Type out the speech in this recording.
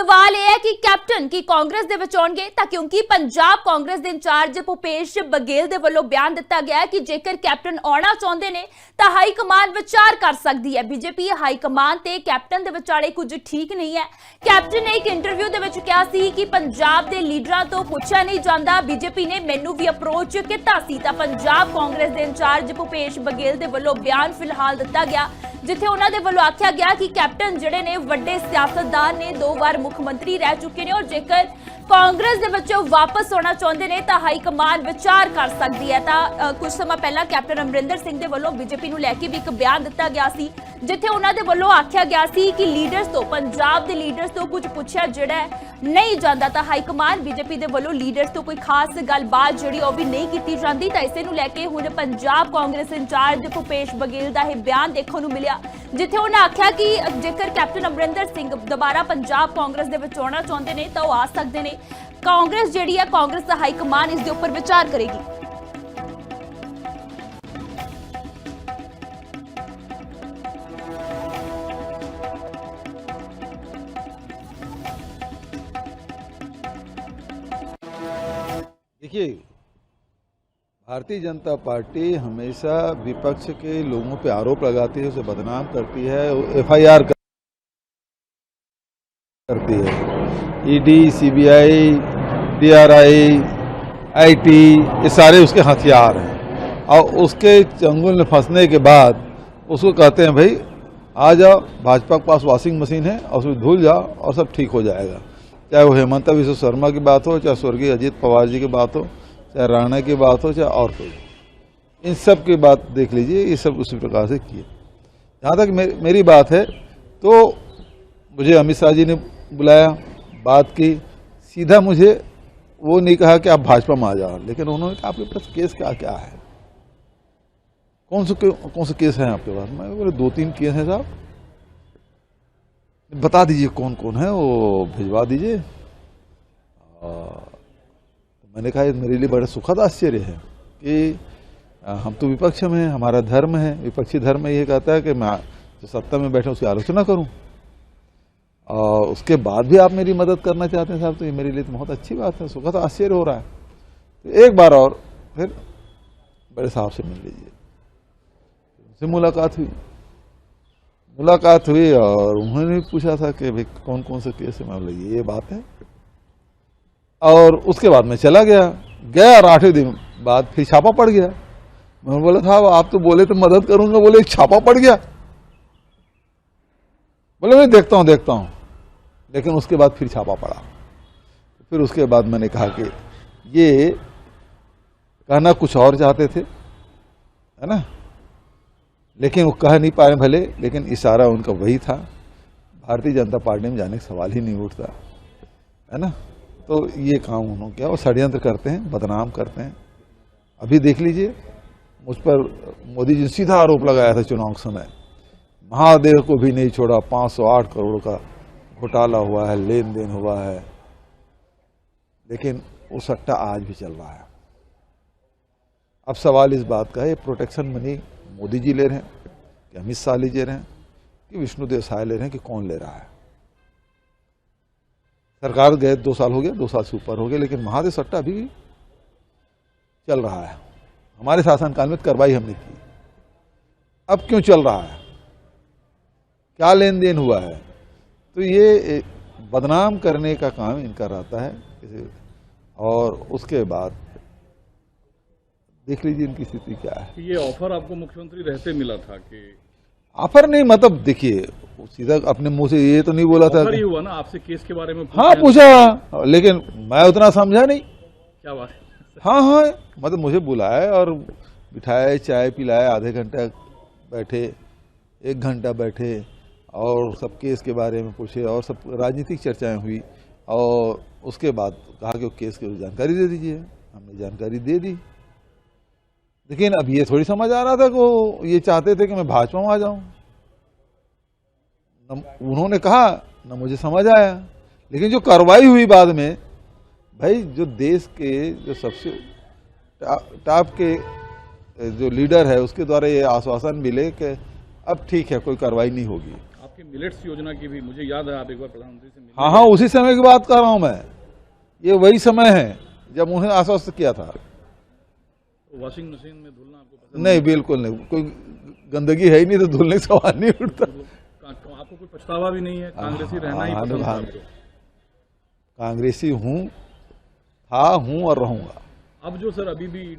सवाल यह है कि कैप्टन की कांग्रेस दे विच आउणगे तां क्योंकि पंजाब कांग्रेस दे इंचार्ज भूपेश बघेल दे वल्लों बयान दिता गया है कि जेकर कैप्टन आउणा चाहुंदे ने तां हाई कमान विचार कर सकदी है। बीजेपी हाई कमान ते कैप्टन दे विचाले कुछ ठीक नहीं है। कैप्टन ने एक इंटरव्यू दे विच कहा सी कि पंजाब दे लीडरां तो पुछया नहीं जांदा, बीजेपी ने मैनू भी अप्रोच कीता सी तां पंजाब कांग्रेस दे इंचार्ज भूपेश बघेल दे वल्लों बयान फिलहाल दिता गया जिथे उन्हां दे वल्लों आख्या गया कि कैप्टन जिहड़े ने वड्डे सियासतदान ने 2 बार मुख मंत्री रह चुके ने और जेकर कांग्रेस दे विचों वापस आना चाहुंदे ने तां हाई कमान विचार कर सकदी है। तां कुछ समय पहला कैप्टन अमरिंदर सिंह दे वल्लों बीजेपी नूं लैके भी एक बयान दिता गया सी जिथे उन्हां दे वल्लों आख्या गया सी कि लीडर्स तो पंजाब दे लीडर्स तो कुछ पुछया जिहड़ा नहीं जांदा तां हाई कमान बीजेपी दे वल्लों लीडर्स तो कोई खास गलबात जिहड़ी ओह भी नहीं कीती जांदी। तां इसे नूं लैके हुण पंजाब कांग्रेस इंचार्ज भूपेश बघेल दा यह बयान देखण नूं मिलिया जिथे उन्हें आख्या कि जेकर कैप्टन अमरिंदर सिंह दोबारा पंजाब कांग्रेस दे विच आउणा चाहुंदे ने तां ओह आ सकदे ने। कांग्रेस जिहड़ी है कांग्रेस दा हाई कमान इस दे उपर विचार करेगी। देखिए, भारतीय जनता पार्टी हमेशा विपक्ष के लोगों पे आरोप लगाती है, उसे बदनाम करती है, एफआईआर करती है। ईडी, सीबीआई, डीआरआई, आईटी ये सारे उसके हथियार हैं और उसके चंगुल में फंसने के बाद उसको कहते हैं भाई आ जाओ, भाजपा के पास वॉशिंग मशीन है और उसमें धुल जाओ और सब ठीक हो जाएगा। चाहे वो हेमंत बिश्व शर्मा की बात हो, चाहे स्वर्गीय अजीत पवार जी की बात हो, चाहे राणा की बात हो, चाहे और कोई, इन सब की बात देख लीजिए, ये सब उसी प्रकार से किए। जहाँ तक मेरी बात है तो मुझे अमित शाह जी ने बुलाया, बात की, सीधा मुझे वो नहीं कहा कि आप भाजपा में आ जाओ, लेकिन उन्होंने कहा आपके पास केस क्या क्या है, कौन से केस हैं आपके पास। मैं बोले 2-3 केस हैं साहब, बता दीजिए कौन कौन है, वो भिजवा दीजिए। मैंने कहा मेरे लिए बड़ा सुखद आश्चर्य है कि हम तो विपक्ष में हैं, हमारा धर्म है, विपक्षी धर्म ये कहता है कि मैं जो सत्ता में बैठे उसकी आलोचना करूं और उसके बाद भी आप मेरी मदद करना चाहते हैं साहब, तो ये मेरे लिए तो बहुत अच्छी बात है, सुखद आश्चर्य हो रहा है। तो एक बार और फिर बड़े साहब से मिल लीजिए। उनसे मुलाकात हुई और उन्होंने पूछा था कि भाई कौन कौन से केस है। मैं बोला ये बात है, और उसके बाद मैं चला गया और 8वें दिन बाद फिर छापा पड़ गया। मैं बोला था आप तो बोले तो मदद करूंगा, बोले एक छापा पड़ गया। बोले मैं देखता हूं, लेकिन उसके बाद फिर छापा पड़ा। फिर उसके बाद मैंने कहा कि ये कहना कुछ और चाहते थे, है ना, लेकिन वो कह नहीं पाए भले, लेकिन इशारा उनका वही था। भारतीय जनता पार्टी में जाने का सवाल ही नहीं उठता, है ना। तो ये काम उन्होंने किया, वो षड्यंत्र करते हैं, बदनाम करते हैं। अभी देख लीजिए, मुझ पर मोदी जी ने सीधा आरोप लगाया था चुनाव के समय, महादेव को भी नहीं छोड़ा, 508 करोड़ का घोटाला हुआ है, लेन देन हुआ है, लेकिन वो सट्टा आज भी चल रहा है। अब सवाल इस बात का है, प्रोटेक्शन मनी मोदी जी ले रहे हैं कि अमित शाह ले रहे हैं कि विष्णुदेव साय ले रहे हैं, कि कौन ले रहा है। सरकार गए 2 साल हो गए, 2 साल से ऊपर हो गए, लेकिन महादेव सट्टा अभी चल रहा है। हमारे शासनकाल में कार्रवाई हमने की, अब क्यों चल रहा है, क्या लेन देन हुआ है। तो ये बदनाम करने का काम इनका रहता है। और उसके बाद देख लीजिए इनकी स्थिति क्या है। ये ऑफर आपको मुख्यमंत्री रहते मिला था कि ऑफर नहीं, मतलब देखिए सीधा अपने मुंह से ये तो नहीं बोला था। ऑफर ही हुआ ना, आपसे केस के बारे में हाँ पूछा, लेकिन मैं उतना समझा नहीं। क्या बात है। हाँ, मतलब मुझे बुलाया और बिठाया, चाय पिलाया, आधे घंटा बैठे, 1 घंटा बैठे और सब केस के बारे में पूछे और सब राजनीतिक चर्चाएं हुई। और उसके बाद कहा कि वो केस की जानकारी दे दीजिए, हमने जानकारी दे दी। लेकिन अब ये थोड़ी समझ आ रहा था कि ये चाहते थे कि मैं भाजपा में आ जाऊं। उन्होंने कहा ना, मुझे समझ आया, लेकिन जो कार्रवाई हुई बाद में, भाई जो देश के जो सबसे टॉप के जो लीडर है उसके द्वारा ये आश्वासन मिले कि अब ठीक है, कोई कार्रवाई नहीं होगी। आपकी मिलेट्स योजना की भी मुझे याद है, आप एक बार प्रधानमंत्री से मिले। हाँ हाँ, उसी समय की बात कर रहा हूं मैं। ये वही समय है जब उन्होंने आश्वस्त किया था। तो वॉशिंग मशीन में धुलना आपको पसंद नहीं, बिल्कुल नहीं, कोई गंदगी है ही नहीं तो धुलने का सवाल नहीं उठता। आपको कोई पछतावा भी नहीं है? कांग्रेसी रहना ही पसंद था आपको? कांग्रेसी हूं, था, हूं और रहूंगा। अब जो सर अभी भी